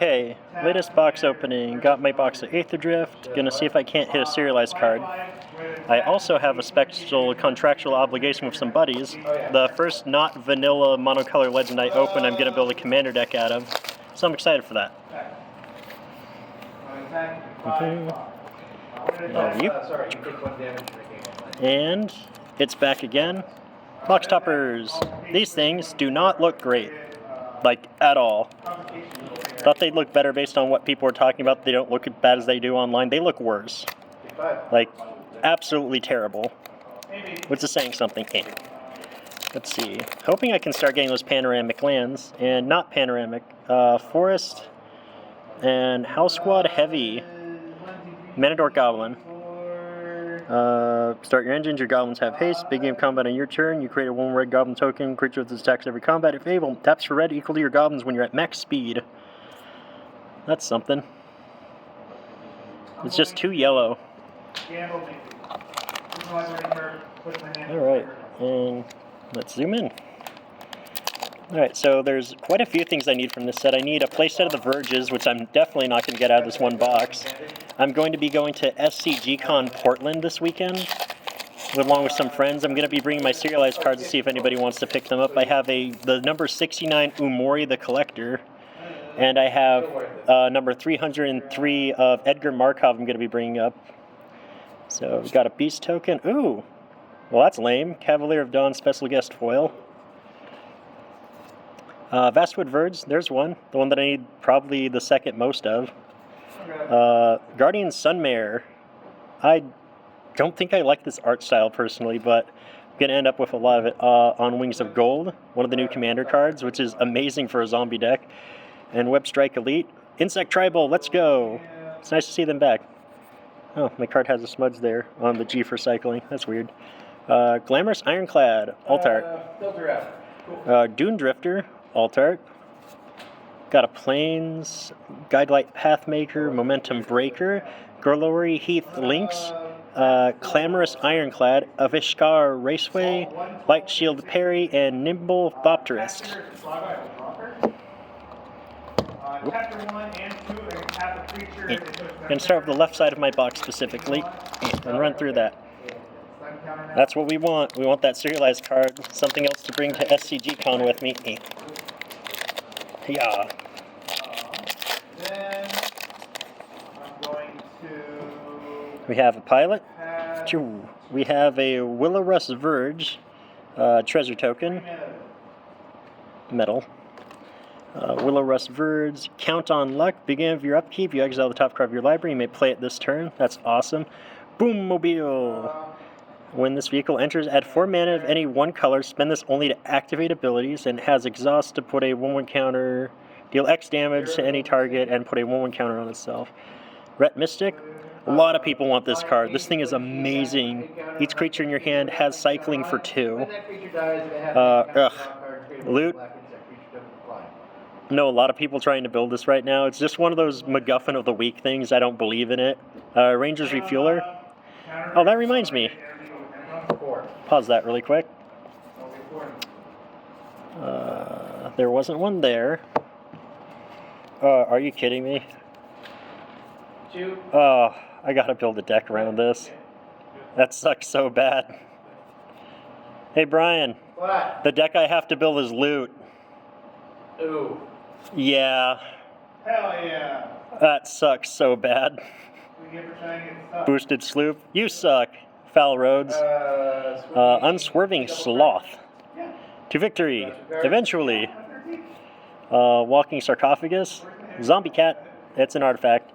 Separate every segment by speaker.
Speaker 1: Okay, latest box opening. Got my box of Aetherdrift. Gonna see if I can't hit a serialized card. I also have a special contractual obligation with some buddies. The first not vanilla monocolor legend I open, I'm gonna build a commander deck out of. So I'm excited for that. And it's back again. Box toppers. These things do not look great. Like, at all. Thought they'd look better based on what people are talking about. They don't look as bad as they do online. They look worse. Like, absolutely terrible. Which is saying something. Let's see. Hoping I can start getting those panoramic lands. And not panoramic. Forest and House Squad Heavy. Manador Goblin. Start your engines, your goblins have haste. Big game combat on your turn. You create a 1 red goblin token. Creature with attacks every combat. If able, taps for red equal to your goblins when you're at max speed. That's something. It's just 2 yellow. Alright, and let's zoom in. Alright, so there's quite a few things I need from this set. I need a playset of the Verges, which I'm definitely not going to get out of this one box. I'm going to be going to SCGCon Portland this weekend, along with some friends. I'm going to be bringing my serialized cards to see if anybody wants to pick them up. I have the number 69 Umori the Collector, and I have number 303 of Edgar Markov I'm going to be bringing up. So we've got a Beast token. Ooh, well that's lame. Cavalier of Dawn Special Guest Foil. Vastwood Verge, there's one. The one that I need probably the second most of. Guardian Sunmare. I don't think I like this art style personally, but I'm going to end up with a lot of it. On Wings of Gold, one of the new commander cards, which is amazing for a zombie deck. And Web Strike Elite. Insect Tribal, let's go. It's nice to see them back. Oh, my card has a smudge there on the G for cycling. That's weird. Glamorous Ironclad, alt art. Dune Drifter, alt art. Got a Plains, Guidelight Pathmaker, Momentum Breaker, Gorlori Heath Lynx, Clamorous Ironclad, Avishkar Raceway, Light Shield Parry, and Nimble Bopterist. I'm going to start with the left side of my box specifically and run through that. That's what we want. We want that serialized card. Something else to bring to SCGCon with me. Yeah. We have a pilot. We have a Willow Rust Verge treasure token. Metal. Willow Rust Verge. Count on Luck. Beginning of your upkeep, you exile the top card of your library. You may play it this turn. That's awesome. Boom Mobile. When this vehicle enters, add 4 mana of any one color. Spend this only to activate abilities, and has exhaust to put a 1/1 counter, deal X damage to any target, and put a 1/1 counter on itself. Ret Mystic. A lot of people want this card. This thing is amazing. Each creature in your hand has cycling for 2. Loot. No, a lot of people trying to build this right now. It's just one of those MacGuffin of the week things. I don't believe in it. Ranger's Refueler. Oh, that reminds me. Pause that really quick. There wasn't one there. Are you kidding me? Oh, I gotta build a deck around this. That sucks so bad. Hey Brian.
Speaker 2: What?
Speaker 1: The deck I have to build is loot.
Speaker 2: Ooh.
Speaker 1: Yeah.
Speaker 2: Hell yeah.
Speaker 1: That sucks so bad. Boosted Sloop. You suck. Foul Roads. Unswerving Sloth. To Victory. Eventually. Walking Sarcophagus. Zombie Cat. It's an artifact.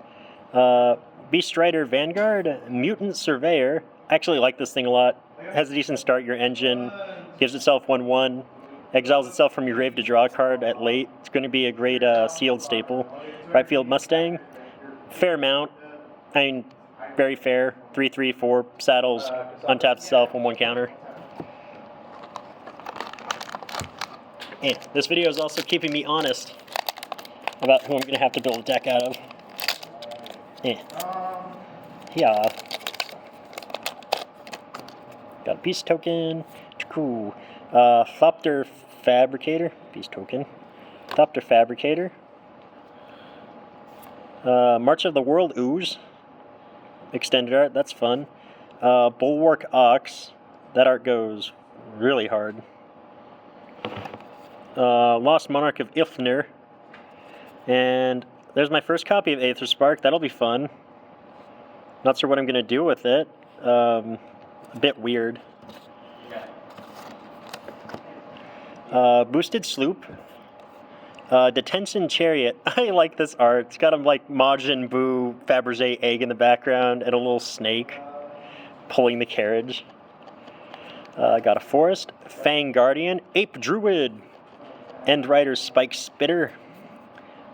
Speaker 1: Beast Rider Vanguard. Mutant Surveyor. I actually like this thing a lot. Has a decent start. Your engine gives itself 1/1. Exiles itself from your grave to draw a card at late. It's going to be a great sealed staple. Right Field Mustang. Fair mount. I mean, very fair. 3/3, 4 saddles. Untaps itself, 1/1 counter. And this video is also keeping me honest about who I'm going to have to build a deck out of. Yeah. Got a Beast token. Cool. Thopter Fabricator. Beast token. Thopter Fabricator. March of the World Ooze. Extended art, that's fun. Bulwark Ox. That art goes really hard. Lost Monarch of Ifnir. And there's my first copy of Aetherspark. That'll be fun. Not sure what I'm going to do with it. A bit weird. Boosted Sloop. Detention Chariot. I like this art. It's got a like Majin Buu Fabergé egg in the background and a little snake pulling the carriage. Got a Forest. Fang Guardian. Ape Druid. Endrider Spike Spitter.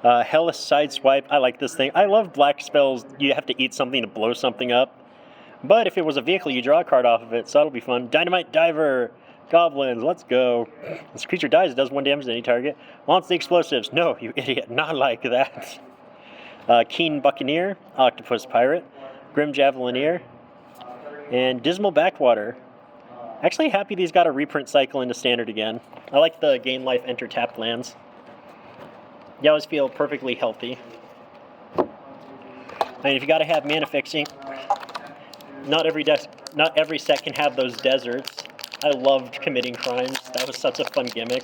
Speaker 1: Hellish Sideswipe. I like this thing. I love black spells. You have to eat something to blow something up. But if it was a vehicle, you draw a card off of it, so that'll be fun. Dynamite Diver. Goblins, let's go. This creature dies, it does 1 damage to any target. Launch the explosives. No, you idiot, not like that. Keen Buccaneer, Octopus Pirate, Grim Javelineer, and Dismal Backwater. Actually happy these got a reprint cycle into Standard again. I like the gain life, enter tapped lands. You always feel perfectly healthy. I mean, if you gotta have mana fixing, not every set can have those deserts. I loved committing crimes. That was such a fun gimmick.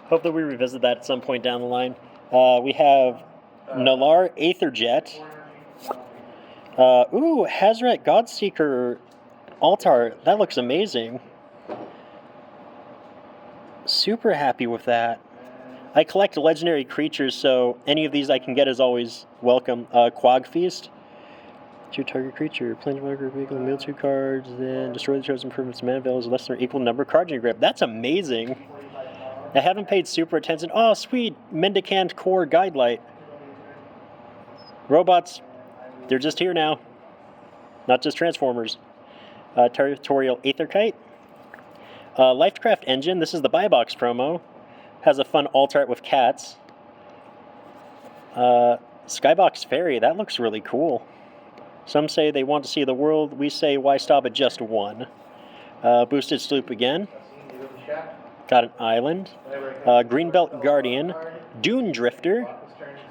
Speaker 1: Hope that we revisit that at some point down the line. We have Nalar Aetherjet. Hazret Godseeker Altar. That looks amazing. Super happy with that. I collect legendary creatures, so any of these I can get is always welcome. Quag Feast. Your target creature, planeswalker, vehicle, mill 2 cards, then destroy the chosen permanent's mana value is less than or equal number of cards in your grip. That's amazing. I haven't paid super attention. Oh, sweet. Mendicant Core Guidelight. Robots, they're just here now. Not just Transformers. Territorial Aetherkite. Lifecraft Engine. This is the buy box promo. Has a fun alt art with cats. Skybox Fairy. That looks really cool. Some say they want to see the world. We say, why stop at just one? Boosted Sloop again. Got an Island. Greenbelt Guardian. Dune Drifter.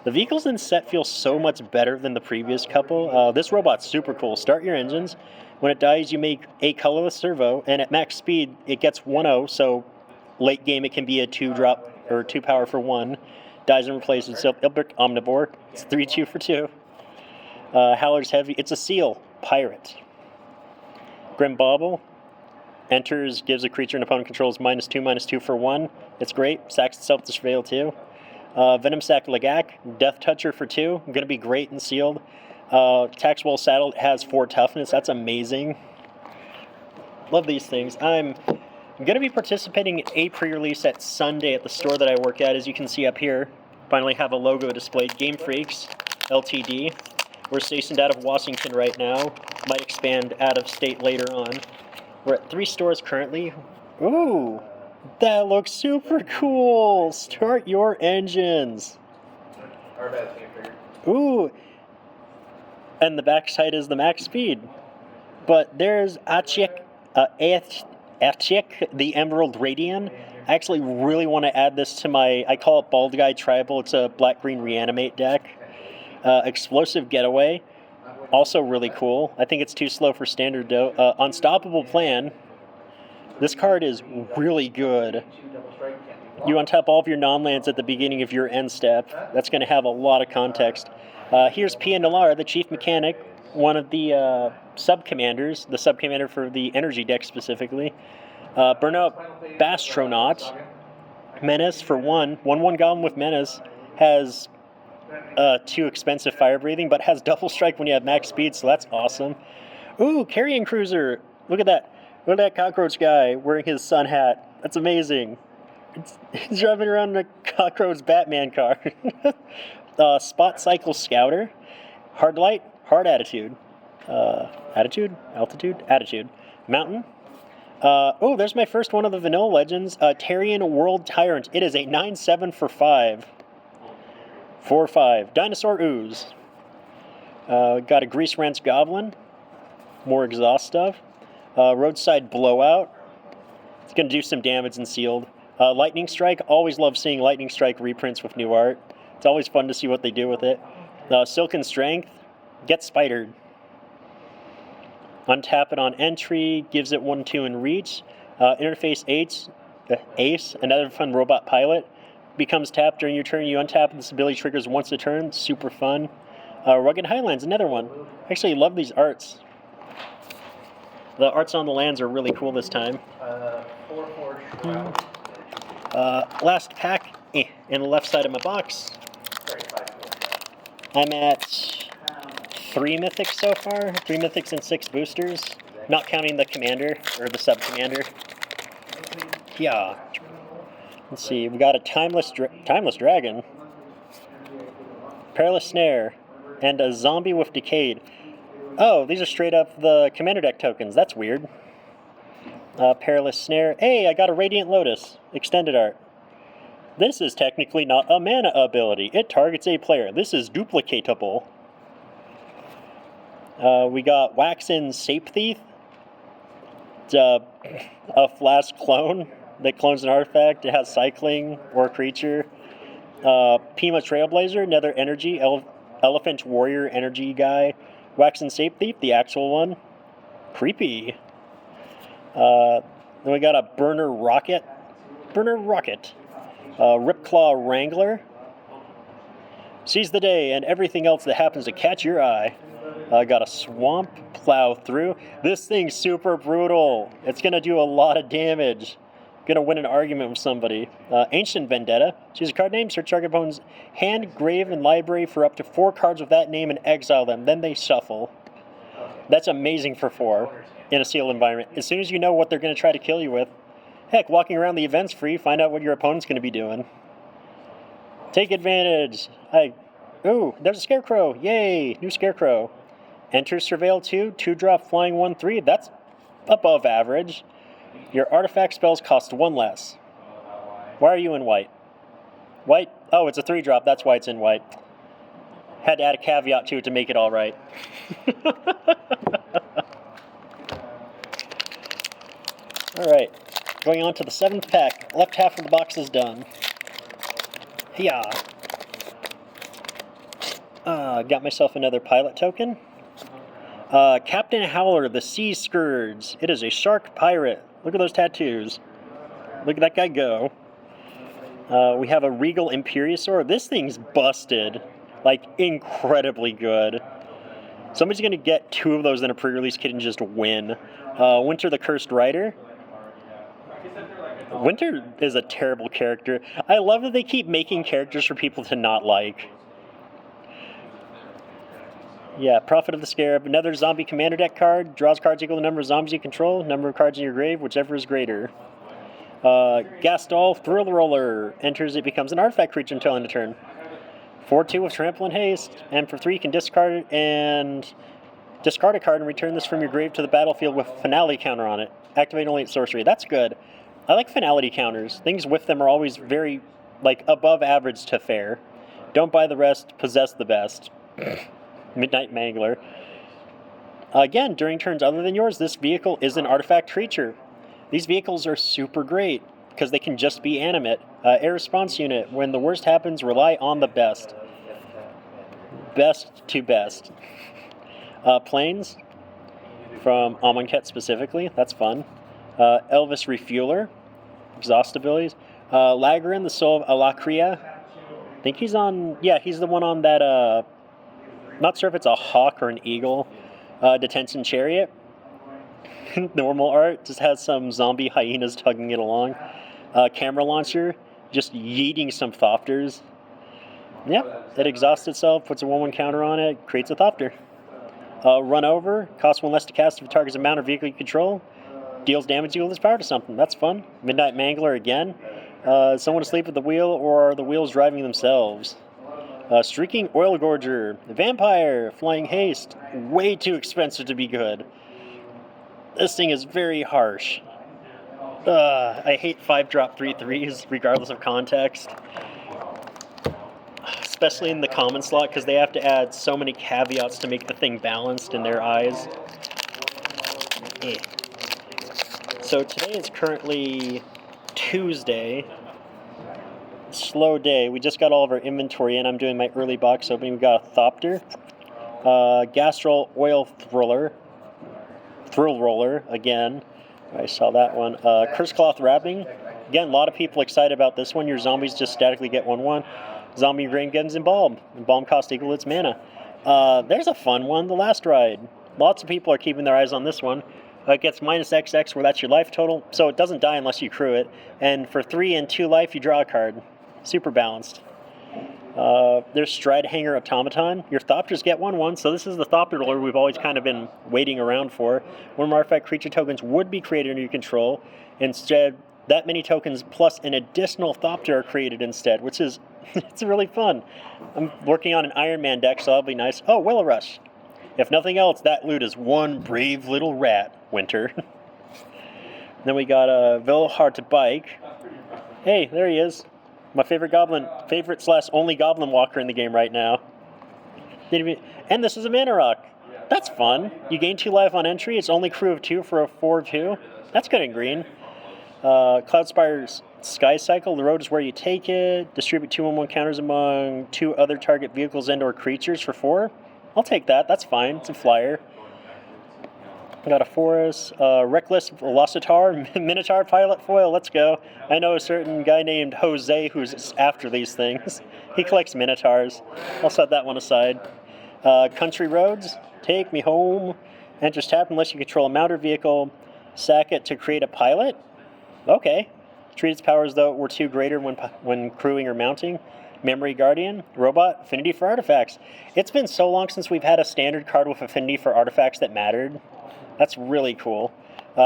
Speaker 1: The vehicles in set feel so much better than the previous couple. This robot's super cool. Start your engines. When it dies, you make a colorless servo, and at max speed, it gets 1-0, so late game it can be a 2-drop, or 2 power for 1. Dies and replaces itself. Ilbric Omnivore. It's 3-2 for 2. Howler's Heavy. It's a seal. Pirate. Grim Bauble. Enters, gives a creature an opponent controls -2/-2 for 1. It's great. Sacks itself to Surveil 2. Venom Sack Lagak. Death Toucher for 2. Going to be great and sealed. Taxwell Saddle has 4 toughness. That's amazing. Love these things. I'm going to be participating in a pre-release at Sunday at the store that I work at, as you can see up here. Finally have a logo displayed. Game Freaks Ltd. We're stationed out of Washington right now. Might expand out of state later on. We're at 3 stores currently. Ooh, that looks super cool. Start your engines. Ooh, and the backside is the max speed. But there's Achik, the Emerald Radian. I actually really want to add this to my, I call it Bald Guy Tribal. It's a black-green reanimate deck. Explosive Getaway, also really cool. I think it's too slow for standard though. Unstoppable Plan. This card is really good. You untap all of your non-lands at the beginning of your end step. That's going to have a lot of context. Here's Pia Nalar, the Chief Mechanic, one of the sub-commanders, the sub-commander for the energy deck specifically. Burnout Bastronaut. Menace for 1. 1/1 Goblin with Menace has 2 expensive fire breathing, but has double strike when you have max speed, so that's awesome. Ooh, Carrion Cruiser. Look at that. Look at that cockroach guy wearing his sun hat. That's amazing. He's driving around in a cockroach Batman car. Spot Cycle Scouter. Hard Light, Hard Attitude. Attitude. Mountain. There's my first one of the Vanilla Legends. Tarian World Tyrant. It is a 9/7 for 5. 4/5. Dinosaur Ooze. Got a Grease Wrench Goblin. More exhaust stuff. Roadside Blowout. It's going to do some damage and sealed. Lightning Strike. Always love seeing Lightning Strike reprints with new art. It's always fun to see what they do with it. Silken Strength, get spidered. Untap it on entry, gives it 1/2 in reach. Interface Ace, another fun robot pilot, becomes tapped during your turn. You untap and this ability triggers once a turn. Super fun. Rugged Highlands, another one. Actually, love these arts. The arts on the lands are really cool this time.
Speaker 2: 4/4 Shroud.
Speaker 1: Last pack in the left side of my box.
Speaker 2: Sorry, 5/4.
Speaker 1: I'm at 3 mythics so far. 3 mythics and 6 boosters. Not counting the commander, or the sub-commander. Yeah. Let's see, we got a Timeless Dragon, Perilous Snare, and a Zombie with Decayed. Oh, these are straight up the commander deck tokens. That's weird. Perilous Snare. Hey, I got a Radiant Lotus, extended art. This is technically not a mana ability. It targets a player. This is duplicatable. We got Waxen Sape Thief. It's a Flask clone that clones an artifact. It has cycling or a creature. Pima Trailblazer, another energy. Elephant Warrior energy guy. Waxen Sape Thief, the actual one. Creepy. Then we got a Burner Rocket. Ripclaw Wrangler. Seize the day and everything else that happens to catch your eye. Got a Swamp Plow Through. This thing's super brutal. It's going to do a lot of damage. Going to win an argument with somebody. Ancient Vendetta. Choose a card name, search target opponent's hand, grave, and library for up to 4 cards with that name and exile them. Then they shuffle. That's amazing for 4 in a sealed environment. As soon as you know what they're going to try to kill you with, heck, walking around the event's free, find out what your opponent's going to be doing. Take advantage. Ooh, there's a Scarecrow. Yay, new Scarecrow. Enter Surveil 2, 2-drop flying 1/3. That's above average. Your artifact spells cost 1 less. Why are you in white? White? Oh, it's a 3-drop. That's why it's in white. Had to add a caveat to it to make it all right. All right, going on to the 7th pack. Left half of the box is done. Yeah. Got myself another pilot token. Captain Howler, the Sea Scourge. It is a shark pirate. Look at those tattoos. Look at that guy go. We have a Regal Imperiosaur. This thing's busted. Like, incredibly good. Somebody's going to get 2 of those in a pre-release kit and just win. Winter the Cursed Rider. Winter is a terrible character. I love that they keep making characters for people to not like. Yeah, Prophet of the Scarab. Another zombie commander deck card. Draws cards equal to the number of zombies you control. Number of cards in your grave, whichever is greater. Gastol, Thrill Roller. Enters, it becomes an artifact creature until end of turn. 4/2 with Trample and Haste. And for 3, you can discard it and discard a card and return this from your grave to the battlefield with a finality counter on it. Activate only at sorcery. That's good. I like finality counters. Things with them are always very, like, above average to fair. Don't buy the rest, possess the best. Midnight Mangler. Again, during turns other than yours, this vehicle is an artifact creature. These vehicles are super great because they can just be animate. Air response unit. When the worst happens, rely on the best. Best to best. Planes from Amonkhet specifically. That's fun. Elvis Refueler. Exhaust abilities. Lagrin, the Soul of Alakria. I think he's on... Yeah, he's the one on that... Not sure if it's a hawk or an eagle. Detention Chariot. Normal art. Just has some zombie hyenas tugging it along. Camera Launcher. Just yeeting some Thopters. Yep. It exhausts itself. Puts a 1/1 counter on it. Creates a Thopter. Run Over. Costs 1 less to cast if it targets a mount or vehicle you control. Deals damage equal to its power to something. That's fun. Midnight Mangler again. Someone asleep at the wheel, or are the wheels driving themselves? Streaking Oil Gorger. Vampire. Flying Haste. Way too expensive to be good. This thing is very harsh. I hate 5-drop 3/3s, regardless of context. Especially in the common slot, because they have to add so many caveats to make the thing balanced in their eyes. So today is currently Tuesday. slow day. We just got all of our inventory in. I'm doing my early box opening. We got a Thopter, Gastral Oil Thrill Roller again. I saw that one. Curse Cloth Wrapping. Again, a lot of people excited about this one. Your zombies just statically get 1/1. Zombie Grain Guns Embalm. Embalm cost equal its mana. There's a fun one, The Last Ride. Lots of people are keeping their eyes on this one. It gets -XX, where that's your life total, so it doesn't die unless you crew it. And for 3 and 2 life, you draw a card. Super balanced. There's Stride Hanger Automaton. Your Thopters get 1/1, so this is the Thopter roller we've always kind of been waiting around for. One more artifact creature tokens would be created under your control. Instead, that many tokens plus an additional Thopter are created instead, which is it's really fun. I'm working on an Iron Man deck, so that'll be nice. Oh, Willow Rush. If nothing else, that loot is one brave little rat, Winter. Then we got a Velohard to Bike. Hey, there he is. My favorite / only goblin walker in the game right now. And this is a mana rock. That's fun. You gain 2 life on entry. It's only crew of 2 for a 4/2. That's good in green. Cloudspire's Sky Cycle. The road is where you take it. Distribute 2/1 counters among 2 other target vehicles and/or creatures for 4. I'll take that. That's fine. It's a flyer. I got a Forest, Reckless Velocitar, Minotaur Pilot Foil. Let's go. I know a certain guy named Jose who's after these things. He collects Minotaurs. I'll set that one aside. Country Roads, Take Me Home. Enters tapped unless you control a mounted vehicle. Sack it to create a pilot. Okay. Treat its powers though it were 2 greater when crewing or mounting. Memory Guardian, Robot, Affinity for Artifacts. It's been so long since we've had a standard card with affinity for artifacts that mattered. That's really cool.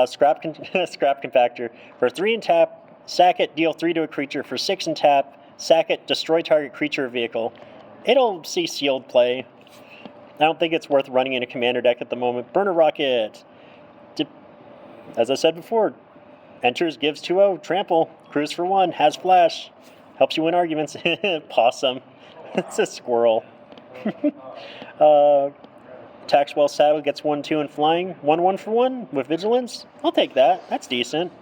Speaker 1: Scrap Compactor. For 3 and tap, sack it, deal 3 to a creature. For 6 and tap, sack it, destroy target creature or vehicle. It'll see sealed play. I don't think it's worth running in a commander deck at the moment. Burner Rocket. As I said before, enters, gives 2/0, trample, crews for 1, has flash. Helps you win arguments. Possum. It's a squirrel. Attacks while saddle, gets 1/2 and flying. 1/1 for 1 with vigilance. I'll take that. That's decent.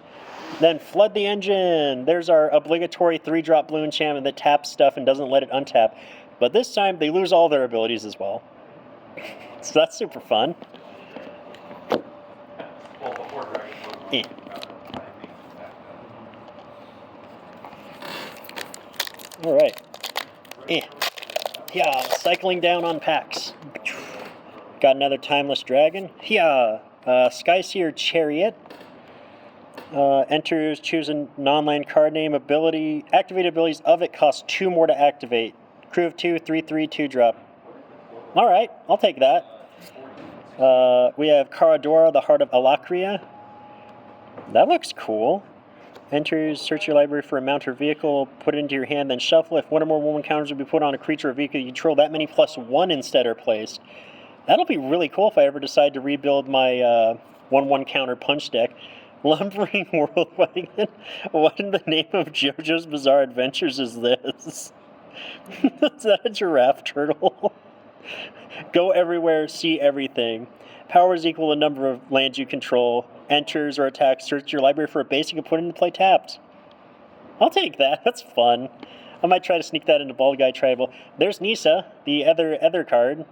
Speaker 1: Then Flood the Engine. There's our obligatory 3-drop blue enchantment that taps stuff and doesn't let it untap. But this time they lose all their abilities as well. So that's super fun. Eh. Alright. Yeah, cycling down on packs. Got another Timeless Dragon. Yeah. Skyseer Chariot. Enters, choose a non-land card name. Ability. Activated abilities of it cost 2 more to activate. Crew of 2, 3/3, 2-drop. Alright, I'll take that. We have Caradora, the Heart of Alakria. That looks cool. Enters, search your library for a mount or vehicle, put it into your hand, then shuffle. If 1 or more 1/1 counters will be put on a creature or vehicle you control, that many +1 instead are placed. That'll be really cool if I ever decide to rebuild my 1/1 counter punch deck. Lumbering World Wagon? What in the name of JoJo's Bizarre Adventures is this? Is that a giraffe turtle? Go everywhere, see everything. Powers equal the number of lands you control. Enters or attacks, search your library for a basic and put it into play tapped. I'll take that. That's fun. I might try to sneak that into Bald Guy Tribal. There's Nisa, the other card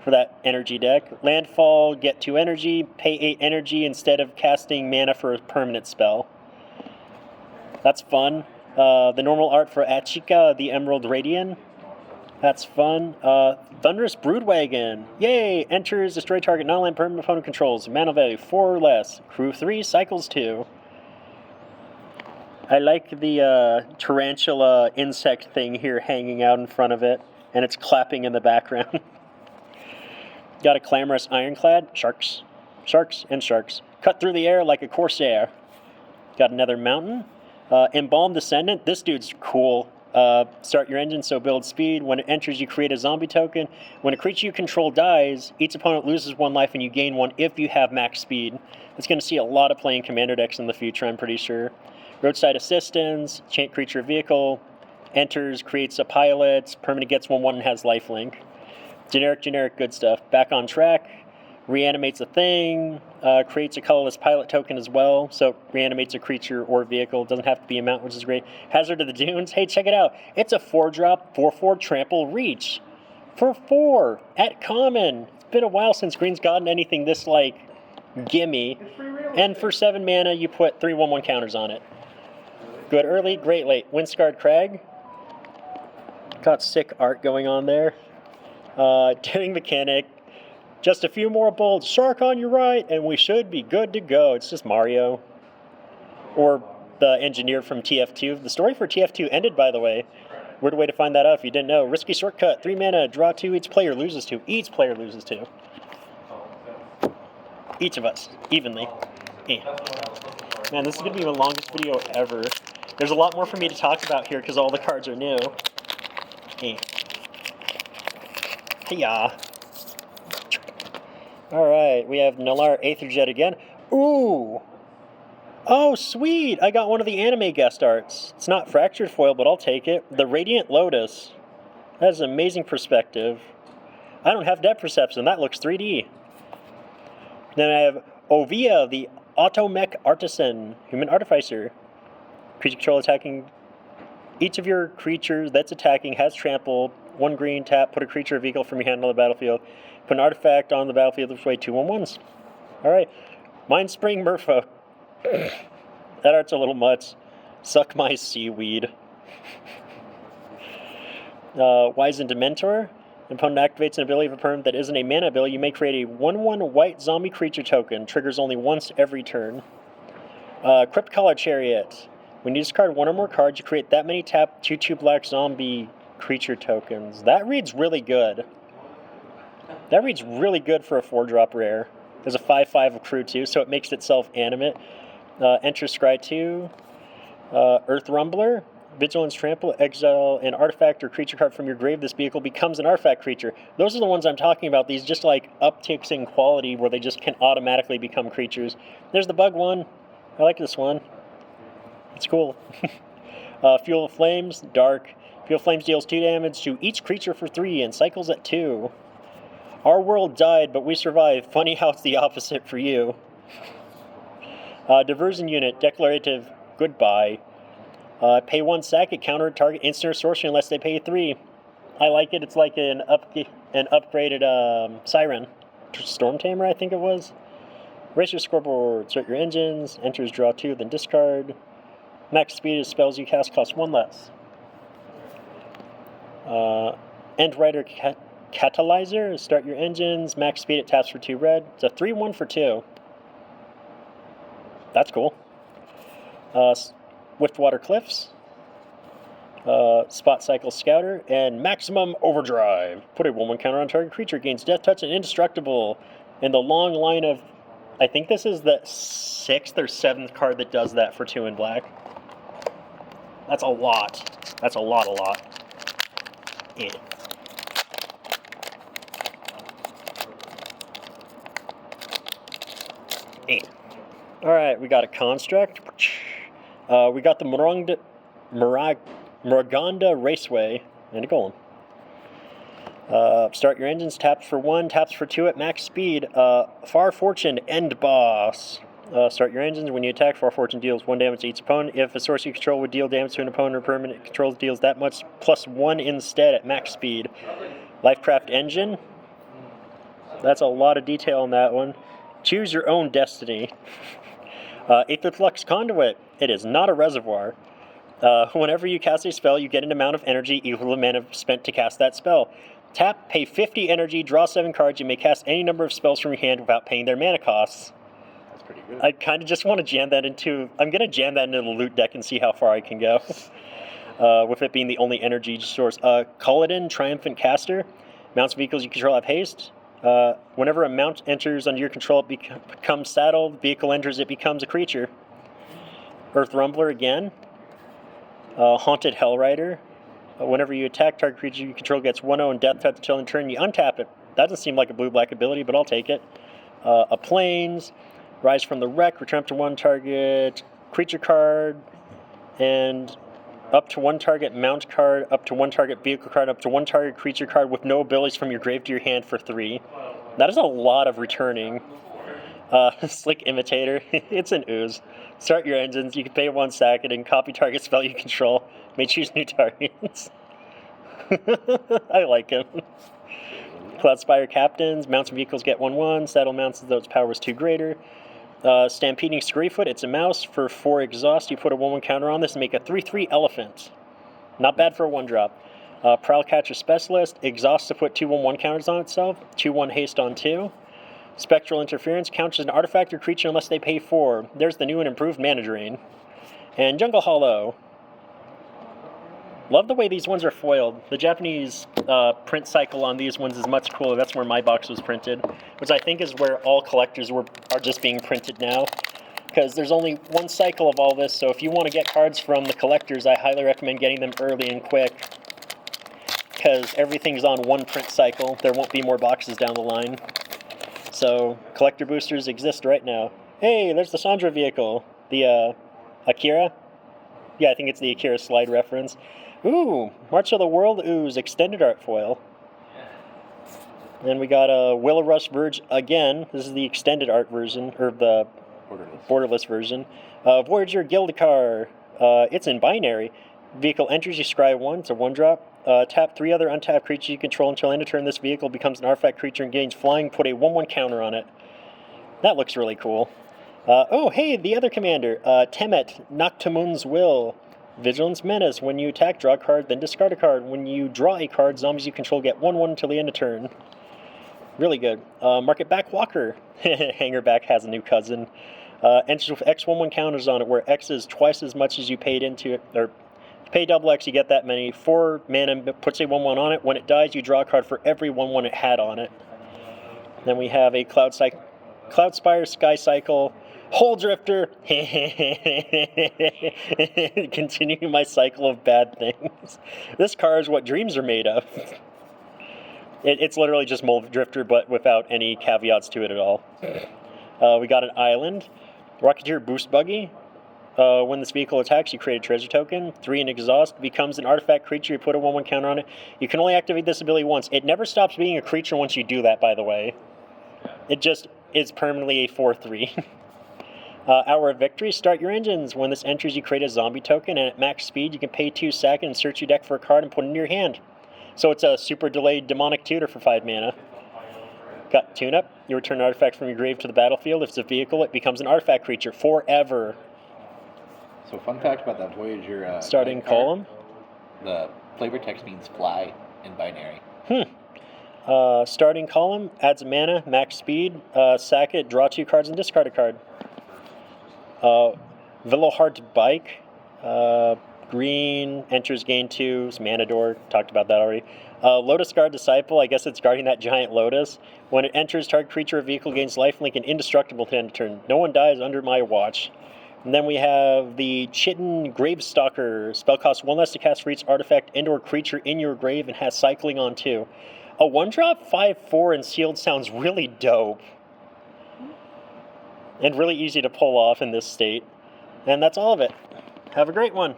Speaker 1: for that energy deck. Landfall, get 2 energy, pay 8 energy instead of casting mana for a permanent spell. That's fun. The normal art for Achika, the Emerald Radiant. That's fun. Thunderous Broodwagon. Yay! Enters, destroy target non-land permanent opponent controls. Mana value 4 or less. Crew 3, cycles 2. I like the tarantula insect thing here hanging out in front of it, and it's clapping in the background. Got a Clamorous Ironclad. Sharks. Sharks and sharks. Cut through the air like a corsair. Got another mountain. Embalmed Descendant. This dude's cool. Start your engine, so build speed. When it enters, you create a zombie token. When a creature you control dies, each opponent loses 1 life and you gain 1 if you have max speed. It's going to see a lot of play in commander decks in the future, I'm pretty sure. Roadside Assistance, Chant Creature Vehicle. Enters, creates a pilot. Permanent gets 1/1 and has lifelink. Generic good stuff. Back on track. reanimates a thing, creates a colorless pilot token as well, so reanimates a creature or vehicle. It doesn't have to be a mount, which is great. Hazard of the Dunes. Hey, check it out. It's a 4-drop, 4/4 trample reach. For 4 at common. It's been a while since green's gotten anything this, like, gimme. And for 7 mana, you put 3/1/1 counters on it. Good early, great late. Windscarred Crag. Got sick art going on there. Daring Mechanic. Just a few more bolts. Shark on your right, and we should be good to go. It's just Mario. Or the engineer from TF2. The story for TF2 ended, by the way. Weird way to find that out if you didn't know. Risky Shortcut. 3 mana. Draw 2. Each player loses 2. Each player loses 2. Each of us. Evenly. Man, this is going to be the longest video ever. There's a lot more for me to talk about here because all the cards are new. Hey-ya. Alright, we have Nalaar Aetherjet again. Ooh! Oh, sweet! I got one of the anime guest arts. It's not Fractured Foil, but I'll take it. The Radiant Lotus. That is an amazing perspective. I don't have depth perception. That looks 3D. Then I have Ovia, the Automech Artisan, Human Artificer. Creature control attacking. Each of your creatures that's attacking has trample. 1 green, tap, put a creature or vehicle from your hand on the battlefield. Put an artifact on the battlefield, display 2/1/1s. Alright. Mind Spring Merfolk. That art's a little much. Suck my seaweed. Wizened Dementor. Opponent activates an ability of a permanent that isn't a mana ability. You may create a 1/1 white zombie creature token. Triggers only once every turn. Crypt Collar Chariot. When you discard 1 or more cards, you create that many tap 2/2 black zombie creature tokens. That reads really good. That reads really good for a 4-drop rare. There's a 5/5 of crew too, so it makes itself animate. Enter Scry 2. Earth Rumbler. Vigilance Trample. Exile an artifact or creature card from your grave. This vehicle becomes an artifact creature. Those are the ones I'm talking about. These just like upticks in quality where they just can automatically become creatures. There's the bug one. I like this one. It's cool. Fuel of Flames. Dark. Fuel of Flames deals 2 damage to each creature for 3 and cycles at 2. Our world died, but we survived. Funny how it's the opposite for you. Diversion Unit. Declarative. Goodbye. Pay 1 sack. It counter target instant or sorcery unless they pay 3. I like it. It's like an upgraded Siren. Storm Tamer, I think it was. Race your scoreboard. Start your engines. Enters draw 2, then discard. Max speed of spells you cast cost 1 less. End Rider Catalyzer. Start your engines. Max speed, it taps for 2 red. It's a 3/1 for 2. That's cool. Swiftwater Cliffs. Spot Cycle Scouter. And Maximum Overdrive. Put a 1/1 counter on target creature. Gains Death Touch and Indestructible. In the long line of... I think this is the 6th or 7th card that does that for 2 in black. That's a lot. That's a lot. Yeah. Alright, we got a Construct. We got the Maragonda Raceway and a Golem. Start your engines, taps for 1, taps for 2 at max speed. Far Fortune, End Boss. Start your engines. When you attack, Far Fortune deals 1 damage to each opponent. If a source you control would deal damage to an opponent or permanent controls deals that much, plus 1 instead at max speed. Lifecraft Engine. That's a lot of detail on that one. Choose your own destiny. Aetherflux Conduit. It is not a reservoir. Whenever you cast a spell, you get an amount of energy equal to the mana spent to cast that spell. Tap, pay 50 energy, draw 7 cards. You may cast any number of spells from your hand without paying their mana costs.
Speaker 2: That's pretty good.
Speaker 1: I kind of just want to jam that into... I'm going to jam that into the loot deck and see how far I can go. With it being the only energy source. Culloden, Triumphant Caster. Mounts vehicles you control have haste. Whenever a mount enters under your control, it becomes saddled. Vehicle enters, it becomes a creature. Earth Rumbler again. Haunted Hellrider. Whenever you attack target creature you control gets 1/0 and death touch until in turn you untap it. That doesn't seem like a blue-black ability, but I'll take it. A Plains. Rise from the Wreck. Return up to 1 target creature card. And up to 1 target mount card, up to 1 target vehicle card, up to 1 target creature card with no abilities from your grave to your hand for 3. That is a lot of returning. Slick Imitator. It's an ooze. Start your engines. You can pay 1 second and copy target spell you control. May choose new targets. I like him. Cloudspire Captains. Mounts and vehicles get 1/1. Saddle mounts as though its power was 2 greater. Stampeding Scurryfoot. It's a mouse. For 4 exhaust, you put a 1/1 counter on this and make a 3/3 elephant. Not bad for a 1-drop. Prowlcatcher Specialist. Exhaust to put 2 1/1 counters on itself. 2/1 haste on 2. Spectral Interference counters an artifact or creature unless they pay 4. There's the new and improved mana drain. And Jungle Hollow. Love the way these ones are foiled. The Japanese print cycle on these ones is much cooler. That's where my box was printed, which I think is where all collectors are just being printed now. Because there's only 1 cycle of all this, so if you want to get cards from the collectors, I highly recommend getting them early and quick. Because everything's on 1 print cycle. There won't be more boxes down the line. So, collector boosters exist right now. Hey, there's the Sandra vehicle. The, Akira? Yeah, I think it's the Akira slide reference. Ooh, March of the World Ooze extended art foil. Then we got a Willow Rush Verge again. This is the extended art version, or the borderless version. Voyager Gildikar. It's in binary. Vehicle enters, you scry 1. It's a 1-drop. Tap 3 other untapped creatures you control until end of turn. This vehicle becomes an artifact creature and gains flying. Put a 1/1 counter on it. That looks really cool. Oh, hey, the other commander. Temet, Noctimun's Will. Vigilance Menace. When you attack, draw a card, then discard a card. When you draw a card, zombies you control get 1/1 until the end of turn. Really good. Market Back Walker. Hangerback has a new cousin. Enters with X 1/1 counters on it, where X is twice as much as you paid into it, or pay double X, you get that many. 4 mana, puts a 1/1 on it. When it dies, you draw a card for every 1/1 it had on it. Then we have a Cloudspire Sky Cycle. Hole Drifter! Continuing my cycle of bad things. This car is what dreams are made of. It's literally just Mole Drifter, but without any caveats to it at all. We got an Island. Rocketeer Boost Buggy. When this vehicle attacks, you create a treasure token. 3 in exhaust. Becomes an artifact creature. You put a 1/1 counter on it. You can only activate this ability once. It never stops being a creature once you do that, by the way. It just is permanently a 4/3. Hour of Victory. Start your engines. When this enters, you create a zombie token, and at max speed, you can pay 2 seconds and search your deck for a card and put it in your hand. So it's a super delayed demonic tutor for 5 mana. Got Tune-Up. You return an artifact from your grave to the battlefield. If it's a vehicle, it becomes an artifact creature forever.
Speaker 3: So fun fact about that Voyager...
Speaker 1: Starting column.
Speaker 3: The flavor text means fly in binary.
Speaker 1: Starting column. Adds a mana, max speed. Sack it, draw 2 cards and discard a card. Veloheart Bike. Green, enters, gain 2. It's Manador. Talked about that already. Lotus Guard Disciple. I guess it's guarding that giant lotus. When it enters, target creature or vehicle gains lifelink and indestructible to end of turn. No one dies under my watch. And then we have the Chitin Gravestalker. Spell costs 1 less to cast for each artifact and or creature in your grave and has cycling on 2. A 1-drop 5/4 and sealed sounds really dope. And really easy to pull off in this state. And that's all of it. Have a great one.